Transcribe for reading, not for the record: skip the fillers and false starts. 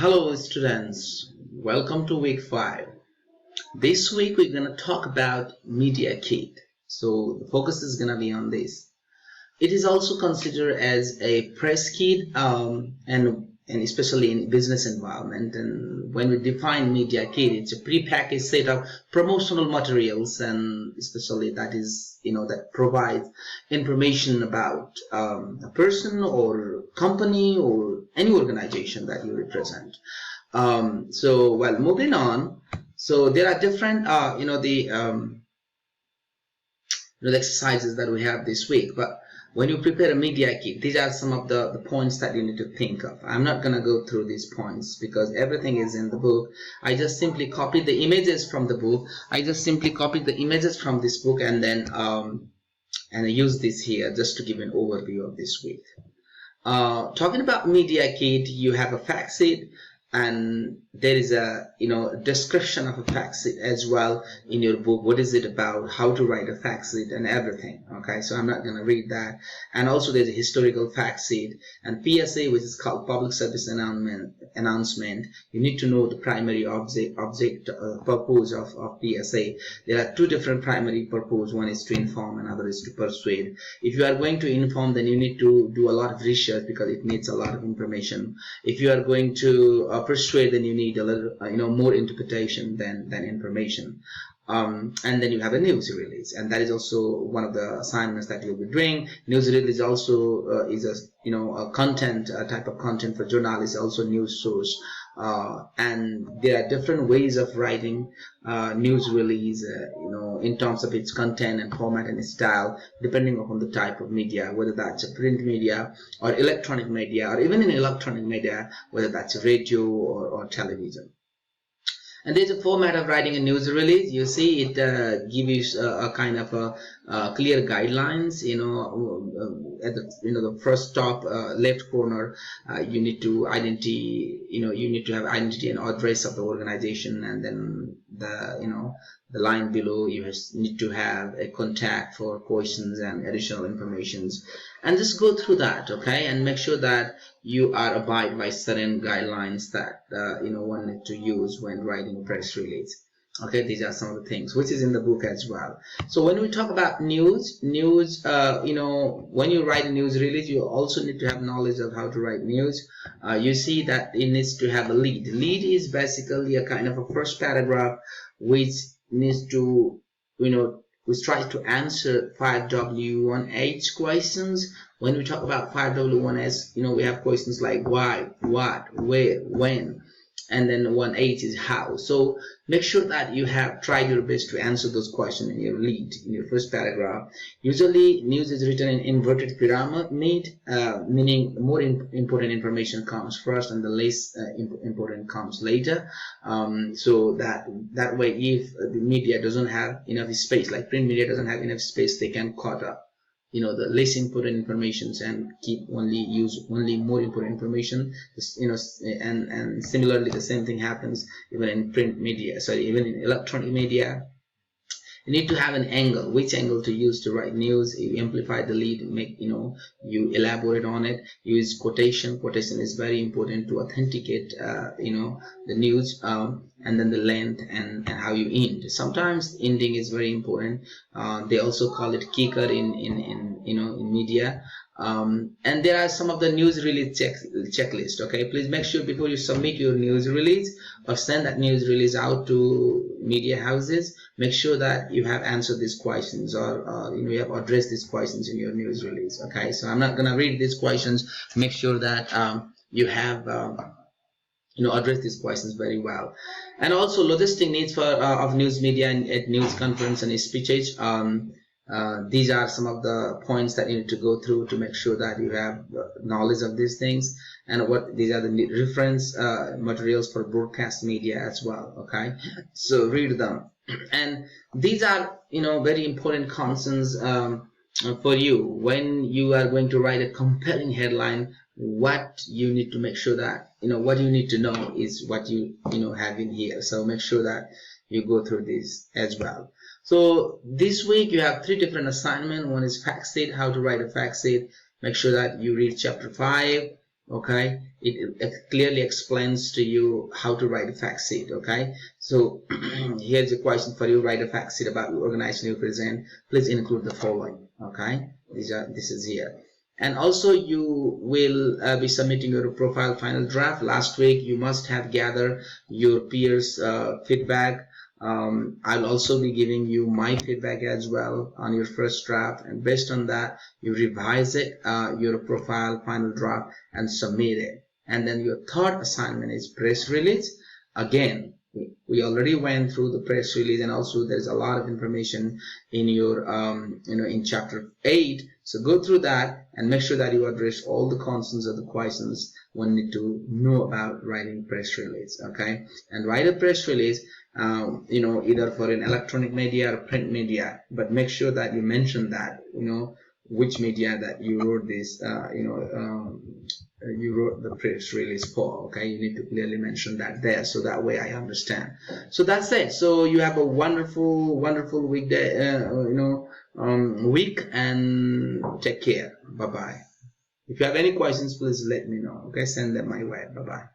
Hello students, welcome to week 5. This week we're going to talk about Media Kit. So the focus is going to be on this. It is also considered as a press kit and especially in business environment. And when we define Media Kit, it's a prepackaged set of promotional materials, and especially that is that provides information about a person or company or any organization that you represent. Moving on. So there are different the exercises that we have this week, but when you prepare a media kit, these are some of the points that you need to think of. I'm not going to go through these points because everything is in the book. I just simply copied the images from the book. This book and then I use this here just to give an overview of this week. Talking about media kit, you have a fact sheet, and there is a description of a fact sheet as well in your book. What is it about, how to write a fact sheet and everything. Okay, so I'm not going to read that. And also there's a historical fact sheet and PSA, which is called public service announcement. You need to know the primary purpose of PSA. There are two different primary purposes. One is to inform, another is to persuade. If you are going to inform, then you need to do a lot of research because it needs a lot of information. If you are going to persuade, then you need a little more interpretation than information. And then you have a news release, and that is also one of the assignments that you'll be doing. News release also is a content, a type of content for journalists, also news source. And there are different ways of writing news release, in terms of its content and format and style, depending upon the type of media, whether that's a print media or electronic media, or even in electronic media, whether that's radio or television. And there's a format of writing a news release. You see, it gives a kind of a clear guidelines. At the first top left corner, you need to you need to have identity and address of the organization, and then the line below you need to have a contact for questions and additional informations, and just go through that, okay, and make sure that you are abide by certain guidelines that one need to use when writing a press release. Okay, these are some of the things which is in the book as well. So when we talk about news, when you write a news release, you also need to have knowledge of how to write news. You see that it needs to have a lead. Lead is basically a kind of a first paragraph which needs to which tries to answer 5W1H questions. When we talk about 5W1S, we have questions like why, what, where, when, and then 1H is how. So make sure that you have tried your best to answer those questions in your lead, in your first paragraph. Usually news is written in inverted pyramid, meaning more important information comes first and the less important comes later. So that way, if the media doesn't have enough space, like print media doesn't have enough space, they can cut up the less important informations and use only more important information. And similarly the same thing happens even in print media, even in electronic media. You need to have an angle, which angle to use to write news. You amplify the lead, you elaborate on it. Use quotation. Quotation is very important to authenticate the news, and then the length and how you end. Sometimes ending is very important. They also call it kicker in media. And there are some of the news release checklist. Okay, please make sure before you submit your news release or send that news release out to media houses, make sure that you have answered these questions, or you have addressed these questions in your news release. Okay, so I'm not gonna read these questions. Make sure that you have address these questions very well. And also logistic needs of news media at news conference and speeches. These are some of the points that you need to go through to make sure that you have knowledge of these things, and these are the reference materials for broadcast media as well. Okay, so read them. And these are very important concerns for you when you are going to write a compelling headline. What you need to make sure that what you need to know is what you have in here. So make sure that you go through this as well. So this week you have 3 different assignments. One is fact sheet, how to write a fact sheet. Make sure that you read chapter 5 Okay, it clearly explains to you how to write a fact sheet. Okay, so here's a question for you: write a fact sheet about your organization you present. Please include the following. Okay, this is here. And also you will be submitting your profile final draft. Last week you must have gathered your peers feedback. I'll also be giving you my feedback as well on your first draft, and based on that you revise it, your profile final draft, and submit it. And then your third assignment is press release. Again, we already went through the press release, and also there's a lot of information in your in chapter 8. So go through that and make sure that you address all the concerns or the questions one need to know about writing press release. Okay, and write a press release, either for an electronic media or print media, but make sure that you mention that, which media that you wrote this, you wrote the press release for. Okay, you need to clearly mention that there, so that way I understand. So that's it. So you have a wonderful, wonderful weekday, week, and take care. Bye bye. If you have any questions, please let me know. Okay, send them my way. Bye bye.